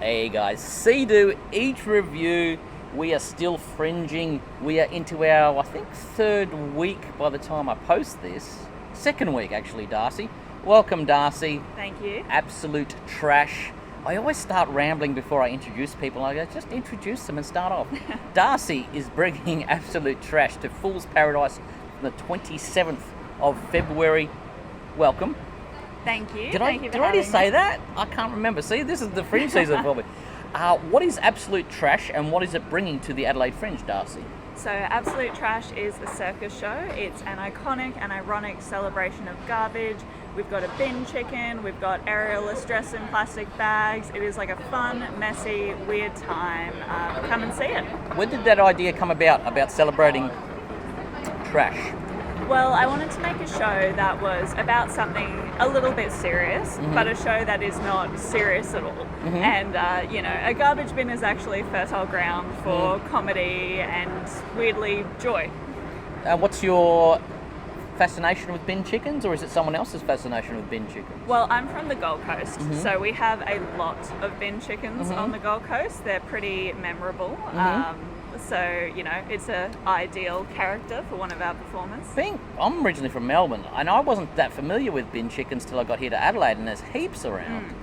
Hey guys, Seedoeatreview. We are still fringing. We are into our, I think, third week by the time I post this. Second week, actually, Darcy. Welcome, Darcy. Thank you. Absolute trash. I always start rambling before I introduce people. I go, just introduce them and start off. Darcy is bringing absolute trash to Fool's Paradise on the 27th of February. Welcome. Thank you. Did I already say that? I can't remember. See, this is the Fringe season for me. What is Absolute Trash and what is it bringing to the Adelaide Fringe, Darcy? So Absolute Trash is a circus show. It's an iconic and ironic celebration of garbage. We've got a bin chicken, we've got aerialists dressed in plastic bags. It is like a fun, messy, weird time. Come and see it. Where did that idea come about celebrating trash? Well, I wanted to make a show that was about something a little bit serious, but a show that is not serious at all. And, a garbage bin is actually fertile ground for comedy and, weirdly, joy. What's your fascination with bin chickens, or is it someone else's fascination with bin chickens? Well, I'm from the Gold Coast, so we have a lot of bin chickens on the Gold Coast. They're pretty memorable. So, it's an ideal character for one of our performers. I'm originally from Melbourne, and I wasn't that familiar with bin chickens till I got here to Adelaide, and there's heaps around.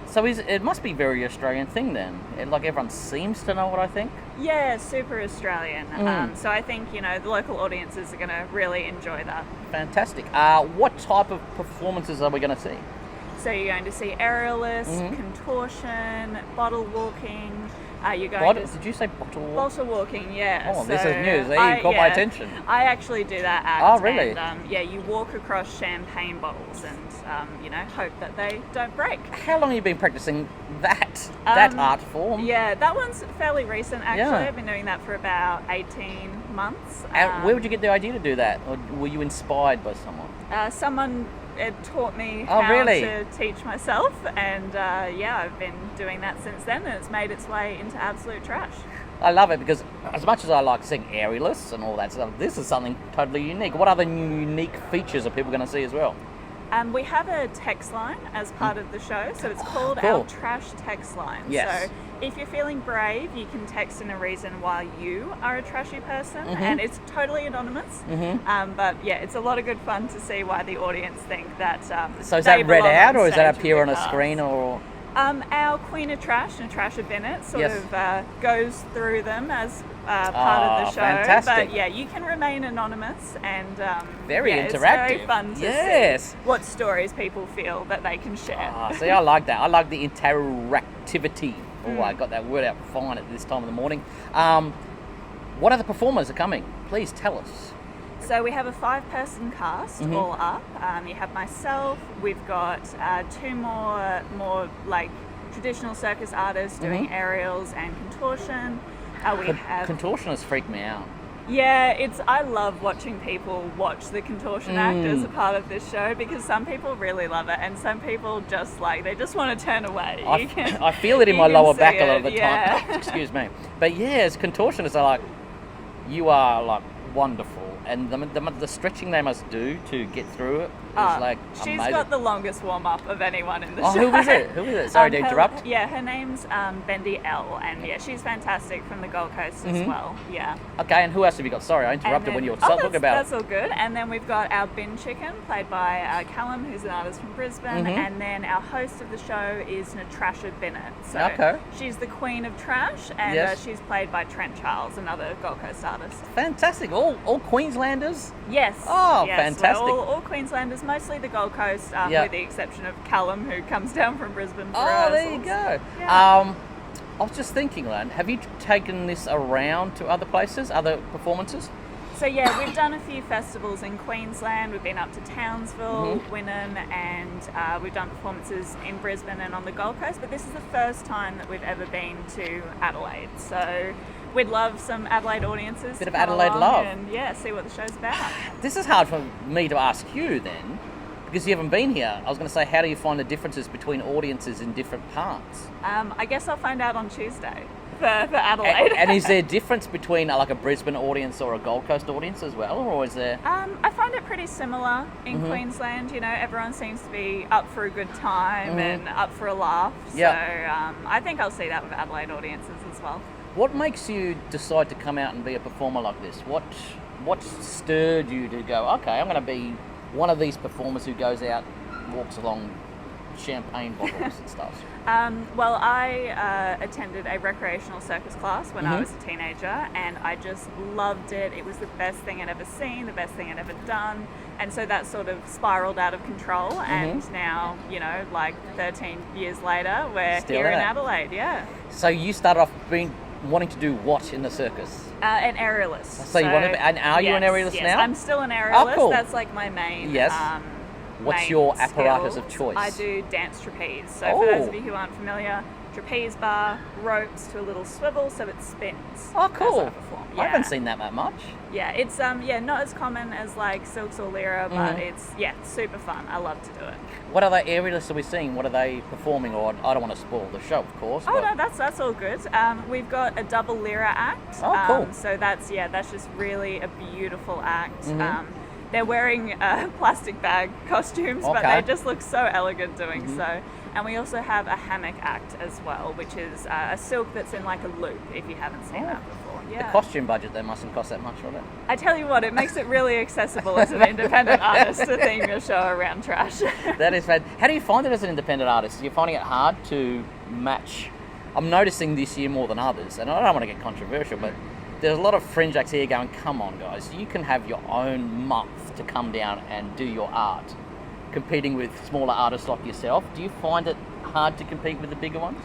So it must be a very Australian thing then. Like everyone seems to know what I think. Yeah, super Australian. So I think, the local audiences are going to really enjoy that. Fantastic. What type of performances are we going to see? So you're going to see aerialists, contortion, bottle walking. You're going to... Did you say bottle walking? Bottle walking, yeah. Oh, this is news. You caught my attention. I actually do that act. Oh, really? And, you walk across champagne bottles and, hope that they don't break. How long have you been practicing that art form? Yeah, that one's fairly recent, actually. Yeah. I've been doing that for about 18 months. Where would you get the idea to do that? Or were you inspired by someone? Someone taught me how to teach myself, and I've been doing that since then, and it's made its way into Absolute Trash. I love it because as much as I like seeing aerialists and all that stuff, this is something totally unique. What other unique features are people going to see as well? We have a text line as part of the show, so it's called our Trash text line. Yes. So if you're feeling brave, you can text in a reason why you are a trashy person, and it's totally anonymous. But yeah, it's a lot of good fun to see why the audience think that. So is that read out, or does that appear on a screen, or? Our Queen of Trash, Natrasha Binit, sort of goes through them as part of the show. Fantastic. But yeah, you can remain anonymous, and very interactive. It's very fun to see what stories people feel that they can share. See, I like that. I like the interactivity. Oh, I got that word out fine at this time of the morning. What other performers are coming? Please tell us. So we have a 5-person cast all up. You have myself. We've got 2 more like traditional circus artists doing aerials and contortion. We have Contortionists freak me out. Yeah, I love watching people watch the contortion act as a part of this show, because some people really love it and some people just they just want to turn away. I feel it in my lower back a lot of the yeah. time. Excuse me. But as contortionists are you are wonderful. And the stretching they must do to get through it is she's amazing. got the longest warm-up of anyone in the show. Who is it? Sorry to interrupt. Her name's Bendy L, and she's fantastic from the Gold Coast as well. Yeah. Okay, and who else have you got? Sorry, I interrupted when you were talking about That's all good. And then we've got our bin chicken, played by Callum, who's an artist from Brisbane, and then our host of the show is Natrasha Binit. So she's the Queen of Trash, and she's played by Trent Charles, another Gold Coast artist. Fantastic. All Queenslanders? Yes. Oh, yes. fantastic. All Queenslanders, mostly the Gold Coast, with the exception of Callum, who comes down from Brisbane for rehearsals. There you go. Yeah. I was just thinking, Lan, have you taken this around to other places, other performances? So yeah, we've done a few festivals in Queensland. We've been up to Townsville, Wynnum, and we've done performances in Brisbane and on the Gold Coast. But this is the first time that we've ever been to Adelaide. So we'd love some Adelaide audiences. Bit of Adelaide love. And see what the show's about. This is hard for me to ask you then, because you haven't been here. I was going to say, how do you find the differences between audiences in different parts? I guess I'll find out on Tuesday. for Adelaide. And is there a difference between like a Brisbane audience or a Gold Coast audience as well, or is there? I find it pretty similar in Queensland. You know, everyone seems to be up for a good time and up for a laugh. Yeah. So I think I'll see that with Adelaide audiences as well. What makes you decide to come out and be a performer like this? What stirred you to go, okay, I'm going to be one of these performers who goes out, walks along champagne bottles and stuff? Well, I attended a recreational circus class when I was a teenager, and I just loved it. It was the best thing I'd ever seen, the best thing I'd ever done, and so that sort of spiraled out of control. And now, you know, like 13 years later, we're Still here in in it. Adelaide. Yeah. So you started off wanting to do what in the circus? An aerialist. So you want to be, and are you an aerialist yes, now? I'm still an aerialist. cool. That's like my main. Yes. What's main your apparatus skills. of choice? I do dance trapeze. So for those of you who aren't familiar, trapeze bar, ropes to a little swivel so it spins. Oh, That's cool. what I perform. I haven't seen that much. Yeah, it's not as common as like silks or lyra, but it's super fun. I love to do it. What other aerialists are we seeing? What are they performing? Or I don't want to spoil the show, of course. Oh but... no, that's all good. We've got a double lyra act. Oh, cool. So that's just really a beautiful act. They're wearing plastic bag costumes, but they just look so elegant doing so. And we also have a hammock act as well, which is a silk that's in like a loop, if you haven't seen that before. Yeah. The costume budget, they mustn't cost that much, will it? I tell you what, it makes it really accessible as an independent artist to theme your show around trash. That is bad. How do you find it as an independent artist? Are you finding it hard to match? I'm noticing this year more than others, and I don't want to get controversial, but there's a lot of fringe acts here going, come on guys, you can have your own month to come down and do your art, competing with smaller artists like yourself. Do you find it hard to compete with the bigger ones?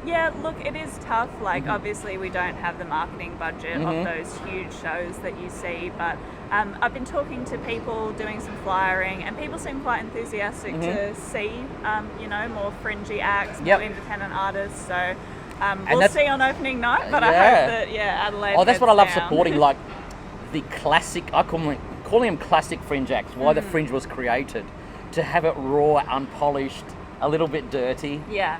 Yeah, look, it is tough. Like, obviously, we don't have the marketing budget of those huge shows that you see, but I've been talking to people doing some flyering, and people seem quite enthusiastic to see, more fringy acts, more independent artists. So we'll see on opening night, but I hope that, Adelaide. Oh, that's what I love down. supporting, like the classic. I calling them classic fringe acts. Why the fringe was created, to have it raw, unpolished, a little bit dirty. Yeah.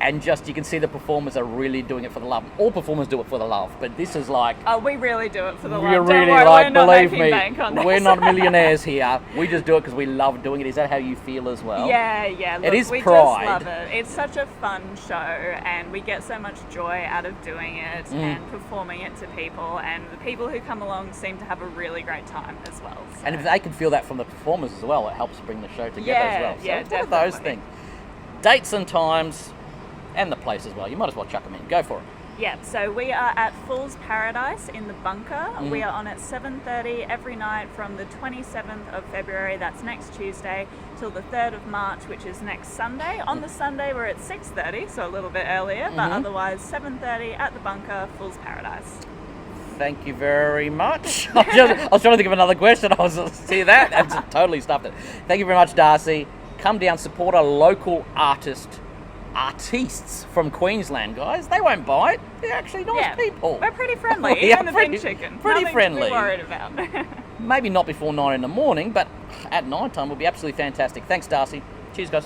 And just, you can see the performers are really doing it for the love. All performers do it for the love, but this is like... Oh, we really do it for the love. We're really Don't worry, like, we're not believe making me, bank on this. we're not millionaires here. We just do it because we love doing it. Is that how you feel as well? Yeah. Look, it is we pride. just love it. It's such a fun show, and we get so much joy out of doing it and performing it to people, and the people who come along seem to have a really great time as well. So. And if they can feel that from the performers as well, it helps bring the show together as well. So Yeah, it's one of definitely. those things. Dates and times, and the place as well. You might as well chuck them in. Go for it. Yeah, so we are at Fool's Paradise in the Bunker. We are on at 7:30 every night from the 27th of February, that's next Tuesday, till the 3rd of March, which is next Sunday. On the Sunday, we're at 6:30, so a little bit earlier, but otherwise 7:30 at the Bunker, Fool's Paradise. Thank you very much. I was trying to think of another question. I was see that and totally stuffed it. Thank you very much, Darcie. Come down, support a local artists from Queensland, guys. They won't bite. They're actually nice people. We're pretty friendly. Yeah, Even the pretty- Big Chicken. pretty Nothing friendly. to be worried about. Maybe not before 9 in the morning, but at night time will be absolutely fantastic. Thanks, Darcie. Cheers, guys.